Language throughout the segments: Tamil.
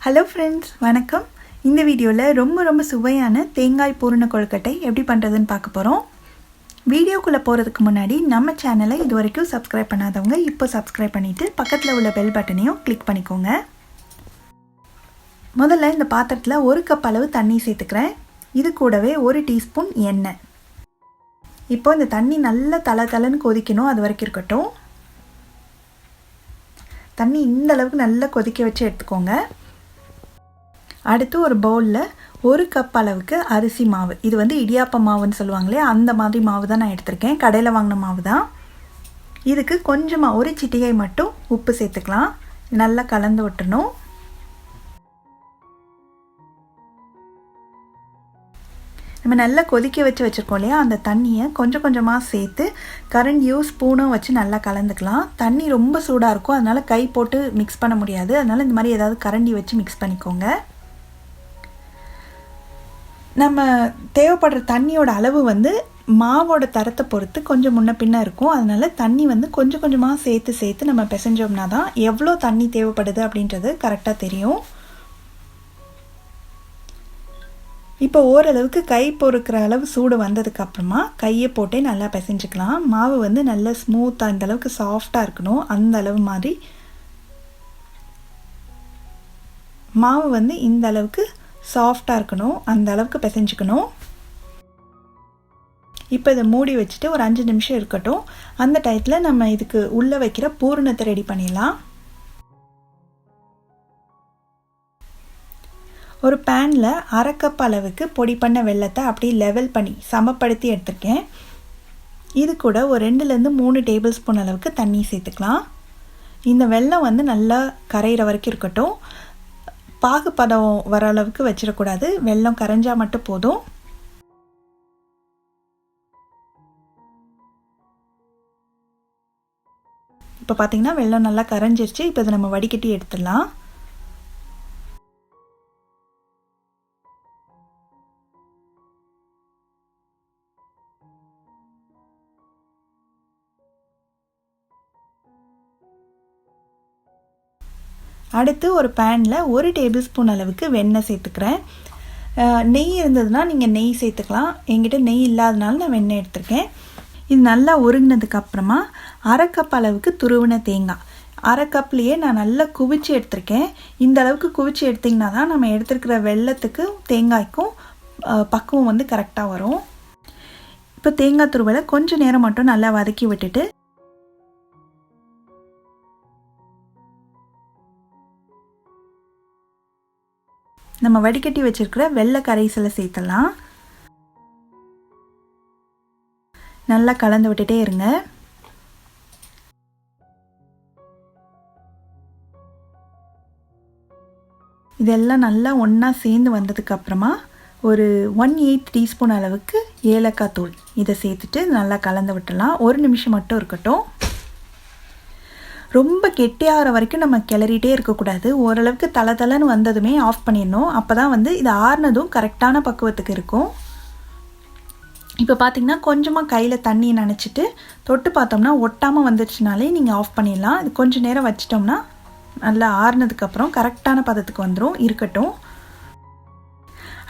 ஹலோ ஃப்ரெண்ட்ஸ், வணக்கம். இந்த வீடியோவில் ரொம்ப சுவையான தேங்காய் பூரண கொழுக்கட்டை எப்படி பண்ணுறதுன்னு பார்க்க போகிறோம். வீடியோக்குள்ளே போகிறதுக்கு முன்னாடி நம்ம சேனலை இது வரைக்கும் சப்ஸ்கிரைப் பண்ணாதவங்க இப்போ சப்ஸ்கிரைப் பண்ணிவிட்டு பக்கத்தில் உள்ள பெல் பட்டனையும் கிளிக் பண்ணிக்கோங்க. முதல்ல இந்த பாத்திரத்தில் 1 கப் அளவு தண்ணி சேர்த்துக்கிறேன். இது கூடவே 1 டீஸ்பூன் எண்ணெய். இப்போ இந்த தண்ணி நல்லா தளன்னு கொதிக்கணும், அது வரைக்கும் இருக்கட்டும். தண்ணி இந்த அளவுக்கு நல்லா கொதிக்க வச்சு எடுத்துக்கோங்க. அடுத்து ஒரு பவுலில் 1 கப் அளவுக்கு அரிசி மாவு, இது இடியாப்பம் மாவுன்னு சொல்லுவாங்களே அந்த மாதிரி மாவு தான் நான் எடுத்திருக்கேன். கடையில் வாங்கின மாவு தான். இதுக்கு கொஞ்சமாக 1 சிட்டிகை மட்டும் உப்பு சேர்த்துக்கலாம். நல்லா கலந்து விட்டுறணும். நம்ம நல்லா கொதிக்க வச்சுருக்கோம் இல்லையா, அந்த தண்ணியை கொஞ்சமாக சேர்த்து கரண்டியோ ஸ்பூனோ வச்சு நல்லா கலந்துக்கலாம். தண்ணி ரொம்ப சூடாக இருக்கும், அதனால் கை போட்டு மிக்ஸ் பண்ண முடியாது. அதனால் இந்த மாதிரி ஏதாவது கரண்டி வச்சு மிக்ஸ் பண்ணிக்கோங்க. நம்ம தேவைப்படுற தண்ணியோட அளவு மாவோட தரத்தை பொறுத்து கொஞ்சம் முன்ன பின்ன இருக்கும். அதனால் தண்ணி கொஞ்சமாக சேர்த்து நம்ம பிசைஞ்சோம்னா தான் எவ்வளோ தண்ணி தேவைப்படுது அப்படின்றது கரெக்டாக தெரியும். இப்போ ஓரளவுக்கு கை பொறுக்கிற அளவு சூடு வந்ததுக்கப்புறமா கையை போட்டே நல்லா பிசைஞ்சிக்கலாம். மாவு நல்லா ஸ்மூத்தாக இந்த அளவுக்கு சாஃப்டாக இருக்கணும். அந்த அளவு மாதிரி மாவு இந்த அளவுக்கு சாஃப்டாக இருக்கணும், அந்த அளவுக்கு பிசைஞ்சிக்கணும். இப்போ இதை மூடி வச்சுட்டு ஒரு 5 நிமிஷம் இருக்கட்டும். அந்த டயத்தில் நம்ம இதுக்கு உள்ளே வைக்கிற பூரணத்தை ரெடி பண்ணிடலாம். ஒரு பேனில் 1/2 கப் அளவுக்கு பொடி பண்ண வெல்லத்தை அப்படியே லெவல் பண்ணி சமப்படுத்தி எடுத்துருக்கேன். இது கூட ஒரு 2லேருந்து 3 டேபிள் ஸ்பூன் அளவுக்கு தண்ணி சேர்த்துக்கலாம். இந்த வெல்லம் நல்லா கரையிற வரைக்கும் இருக்கட்டும். பாகுப்பதம் வர அளவுக்கு வச்சிடக்கூடாது, வெல்லம் கரைஞ்சால் மட்டும் போதும். இப்போ பார்த்தீங்கன்னா வெல்லம் நல்லா கரைஞ்சிருச்சு. இப்போ இதை நம்ம வடிகட்டி எடுத்துடலாம். அடுத்து ஒரு பேனில் 1 டேபிள் ஸ்பூன் அளவுக்கு வெண்ணெய் சேர்த்துக்கிறேன். நெய் இருந்ததுன்னா நீங்கள் நெய் சேர்த்துக்கலாம். என்கிட்ட நெய் இல்லாதனால நான் வெண்ணெய் எடுத்துருக்கேன். இது நல்லா உருகினதுக்கு அப்புறமா 1/2 கப் அளவுக்கு துருவின தேங்காய், 1/2 கப்லேயே நான் நல்லா குவிச்சு எடுத்திருக்கேன். இந்த அளவுக்கு குவிச்சு எடுத்திங்கன்னா தான் நம்ம எடுத்துருக்கிற வெல்லத்துக்கும் தேங்காய்க்கும் பக்குவம் கரெக்டாக வரும். இப்போ தேங்காய் துருவலை கொஞ்சம் நேரம் மட்டும் நல்லா வதக்கி விட்டுட்டு நம்ம வடிகட்டி வச்சிருக்கிற வெள்ளை கரைசலை சேர்த்தலாம். நல்லா கலந்து விட்டுட்டே இருங்க. இதெல்லாம் நல்லா ஒன்றா சேர்ந்து வந்ததுக்கு அப்புறமா ஒரு 1/8 டீஸ்பூன் அளவுக்கு ஏலக்காய் தூள் இதை சேர்த்துட்டு நல்லா கலந்து விட்டுலாம். 1 நிமிஷம் மட்டும் இருக்கட்டும். ரொம்ப கெட்டியாகிற வரைக்கும் நம்ம கிளறிட்டே இருக்கக்கூடாது. ஓரளவுக்கு தளன்னு வந்ததுமே ஆஃப் பண்ணிடணும். அப்போ தான் இது ஆறுனதும் கரெக்டான பக்குவத்துக்கு இருக்கும். இப்போ பார்த்திங்கன்னா கொஞ்சமாக கையில் தண்ணி நனைச்சிட்டு தொட்டு பார்த்தோம்னா ஒட்டாமல் வந்துடுச்சுனாலே நீங்கள் ஆஃப் பண்ணிடலாம். இது கொஞ்சம் நேரம் வச்சிட்டோம்னா நல்லா ஆறுனதுக்கப்புறம் கரெக்டான பதத்துக்கு வந்துடும். இருக்கட்டும்.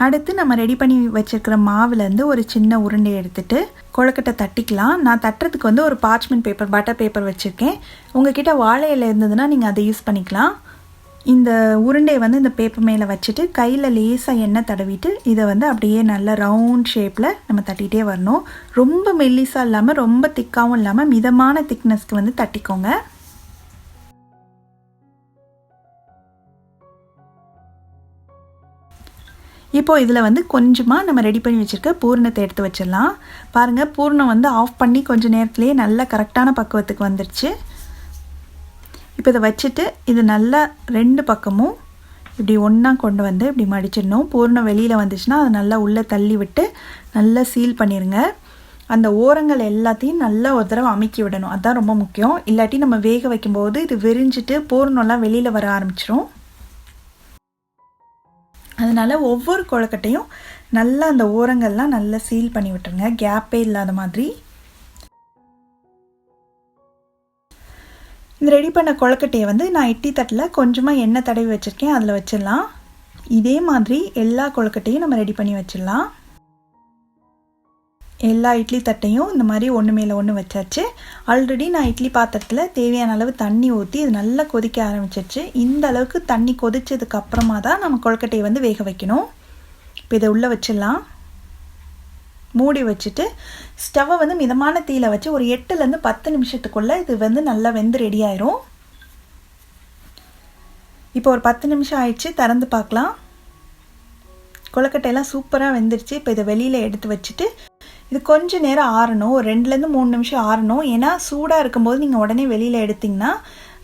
அடுத்து நம்ம ரெடி பண்ணி வச்சுருக்கிற மாவுலேருந்து ஒரு சின்ன உருண்டை எடுத்துகிட்டு கொழுக்கட்டை தட்டிக்கலாம். நான் தட்டுறதுக்கு ஒரு பார்ச்மெண்ட் பேப்பர், பட்டர் பேப்பர் வச்சுருக்கேன். உங்ககிட்ட வாழை இலை இருந்ததுன்னா நீங்கள் அதை யூஸ் பண்ணிக்கலாம். இந்த உருண்டையை இந்த பேப்பர் மேலே வச்சுட்டு கையில் லேசாக எண்ணெய் தடவிட்டு இதை அப்படியே நல்ல ரவுண்ட் ஷேப்பில் நம்ம தட்டிகிட்டே வரணும். ரொம்ப மெல்லிஸாக இல்லாமல் ரொம்ப திக்காகவும் இல்லாமல் மிதமான திக்னஸ்க்கு தட்டிக்கோங்க. இப்போது இதில் கொஞ்சமாக நம்ம ரெடி பண்ணி வச்சுருக்க பூரணத்தை எடுத்து வச்சிடலாம். பாருங்கள், பூரணம் ஆஃப் பண்ணி கொஞ்சம் நேரத்துலேயே நல்லா கரெக்டான பக்குவத்துக்கு வந்துடுச்சு. இப்போ இதை வச்சுட்டு இது நல்லா 2 பக்கமும் இப்படி ஒன்றா கொண்டு இப்படி மடிச்சிடணும். பூரணம் வெளியில் வந்துச்சுன்னா அதை நல்லா உள்ளே தள்ளி விட்டு நல்லா சீல் பண்ணிடுங்க. அந்த ஓரங்கள் எல்லாத்தையும் நல்லா ஒரு தடவை அமுக்கி விடணும். அதுதான் ரொம்ப முக்கியம். இல்லாட்டி நம்ம வேக வைக்கும்போது இது விரிஞ்சிட்டு பூரணம்லாம் வெளியில் வர ஆரம்பிச்சிடும். அதனால் ஒவ்வொரு கொழுக்கட்டையும் நல்லா அந்த ஓரங்கள்லாம் நல்லா சீல் பண்ணி விட்டுருங்க, கேப்பே இல்லாத மாதிரி. இந்த ரெடி பண்ண கொழுக்கட்டையை வந்து நான் இட்லி தட்டில் கொஞ்சமாக எண்ணெய் தடவி வச்சுருக்கேன், அதில் வச்சிடலாம். இதே மாதிரி எல்லா கொழுக்கட்டையும் நம்ம ரெடி பண்ணி வச்சிடலாம். எல்லா இட்லி தட்டையும் இந்த மாதிரி ஒன்று மேலே ஒன்று வச்சாச்சு. ஆல்ரெடி நான் இட்லி பாத்திரத்தில் தேவையான அளவு தண்ணி ஊற்றி இது நல்லா கொதிக்க ஆரம்பிச்சிருச்சு. இந்த அளவுக்கு தண்ணி கொதிச்சதுக்கு அப்புறமா தான் நம்ம கொழுக்கட்டையை வந்து வேக வைக்கணும். இப்போ இதை உள்ளே வச்சிடலாம். மூடி வச்சுட்டு ஸ்டவ்வை வந்து மிதமான தீயில் வச்சு ஒரு 8லேருந்து 10 நிமிஷத்துக்குள்ளே இது வந்து நல்லா வெந்து ரெடி ஆயிரும். இப்போ ஒரு 10 நிமிஷம் ஆயிடுச்சு, திறந்து பார்க்கலாம். கொழுக்கட்டையெல்லாம் சூப்பராக வெந்துருச்சு. இப்போ இதை வெளியில் எடுத்து வச்சுட்டு இது கொஞ்சம் நேரம் ஆறணும், ஒரு 2லேருந்து 3 நிமிஷம் ஆறணும். ஏன்னா சூடாக இருக்கும்போது நீங்கள் உடனே வெளியில் எடுத்திங்கன்னா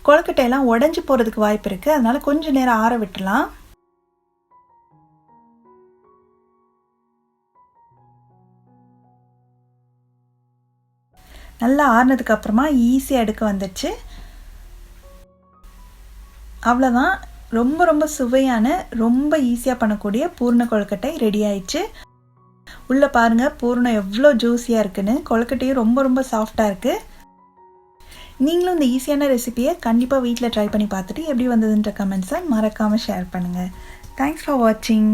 கொழுக்கட்டையெல்லாம் உடஞ்சி போகிறதுக்கு வாய்ப்பு இருக்குது. அதனால் கொஞ்சம் நேரம் ஆற விட்டுலாம். நல்லா ஆறினதுக்கு அப்புறமா ஈஸியாக எடுக்க வந்துடுச்சு. அவ்வளோதான், ரொம்ப ரொம்ப சுவையான ரொம்ப ஈஸியாக பண்ணக்கூடிய பூரண கொழுக்கட்டை ரெடி ஆயிடுச்சு. உள்ளே பாருங்கள் பூரணம் எவ்வளோ ஜூஸியாக இருக்குன்னு. கொழுக்கட்டையும் ரொம்ப ரொம்ப சாஃப்டாக இருக்குது. நீங்களும் இந்த ஈஸியான ரெசிபியை கண்டிப்பாக வீட்டில் ட்ரை பண்ணி பார்த்துட்டு எப்படி வந்ததுன்ற கமெண்ட்ஸை மறக்காமல் ஷேர் பண்ணுங்கள். தேங்க்ஸ் ஃபார் வாட்சிங்.